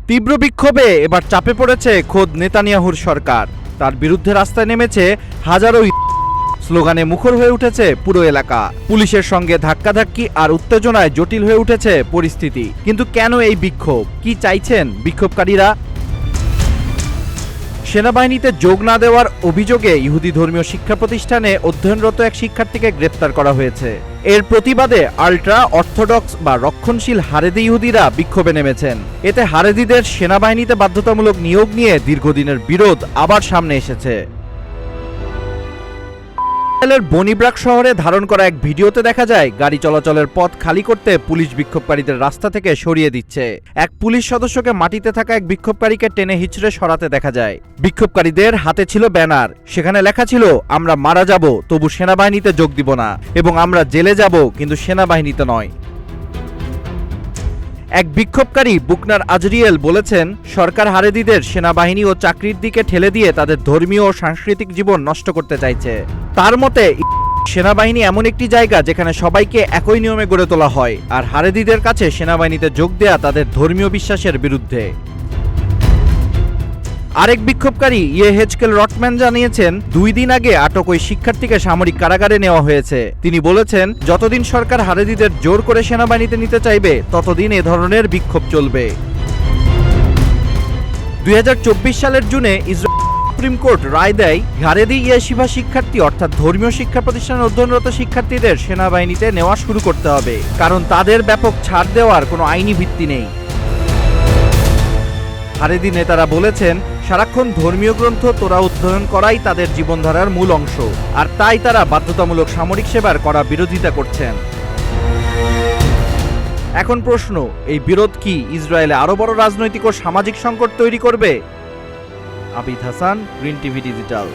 তীব্র বিক্ষোভে এবার চাপে পড়েছে খোদ নেতানিয়াহুর সরকার। তার বিরুদ্ধে রাস্তায় নেমেছে হাজারো স্লোগানে মুখর হয়ে উঠেছে পুরো এলাকা। পুলিশের সঙ্গে ধাক্কাধাক্কি আর উত্তেজনায় জটিল হয়ে উঠেছে পরিস্থিতি। কিন্তু কেন এই বিক্ষোভ? কি চাইছেন বিক্ষোভকারীরা? সেনাবাহিনীতে যোগ না দেওয়ার অভিযোগে ইহুদি ধর্মীয় শিক্ষা প্রতিষ্ঠানে অধ্যয়নরত এক শিক্ষার্থীকে গ্রেপ্তার করা হয়েছে। এর প্রতিবাদে আল্ট্রা অর্থোডক্স বা রক্ষণশীল হারেদি ইহুদিরা বিক্ষোভে নেমেছেন। এতে হারেদিদের সেনাবাহিনীতে বাধ্যতামূলক নিয়োগ নিয়ে দীর্ঘদিনের বিরোধ আবার সামনে এসেছে। ইসরায়েলের বনিব্রাক শহরে ধারণ করা এক ভিডিওতে দেখা যায় গাড়ি চলাচলের পথ খালি করতে পুলিশ বিক্ষোভকারীদের রাস্তা থেকে সরিয়ে দিচ্ছে। এক পুলিশ সদস্যকে মাটিতে থাকা এক বিক্ষোভকারীকে টেনে হিচড়ে সরাতে দেখা যায়। বিক্ষোভকারীদের হাতে ছিল ব্যানার, সেখানে লেখা ছিল, আমরা মারা যাব তবু সেনাবাহিনীতে যোগ দিব না, এবং আমরা জেলে যাব কিন্তু সেনাবাহিনীতে নয়। এক বিক্ষোভকারী বুকনার আজরিয়েল বলেছেন, সরকার হারেদিদের সেনাবাহিনী ও চাকরির দিকে ঠেলে দিয়ে তাদের ধর্মীয় ও সাংস্কৃতিক জীবন নষ্ট করতে চাইছে। তার মতে সেনাবাহিনী এমন একটি জায়গা যেখানে সবাইকে একই নিয়মে গড়ে তোলা হয়, আর হারেদিদের কাছে সেনাবাহিনীতে যোগ দেয়া তাদের ধর্মীয় বিশ্বাসের বিরুদ্ধে। আরেক বিক্ষোভকারী ইয়েহেজকেল রটম্যান জানিয়েছেন, 2 দিন আগে আটক ওই শিক্ষার্থীকে সামরিক কারাগারে নেওয়া হয়েছে। তিনি বলেছেন, যতদিন সরকার হারেদিদের জোর করে সেনাবাহিনীতে নিতে চাইবে ততদিন এ ধরনের বিক্ষোভ চলবে। 2024 সালের জুনে ইসরায়েল সুপ্রিম কোর্ট রায় দেয়, হারেদি ইয়েশিভা শিক্ষার্থী অর্থাৎ ধর্মীয় শিক্ষা প্রতিষ্ঠানে অধ্যয়নরত শিক্ষার্থীদের সেনাবাহিনীতে নেওয়া শুরু করতে হবে, কারণ তাদের ব্যাপক ছাড় দেওয়ার কোনো আইনি ভিত্তি নেই। হারেদি নেতারা বলেছেন, সারাক্ষণ ধর্মীয় গ্রন্থ তোরা অধ্যয়ন করাই তাদের জীবনধারার মূল অংশ, আর তাই তারা বাধ্যতামূলক সামরিক সেবার করা বিরোধিতা করছেন। এখন প্রশ্ন, এই বিরোধ কি ইসরায়েলে আরো বড় রাজনৈতিক ও সামাজিক সংকট তৈরি করবে? Abid Hasan, green TV digital.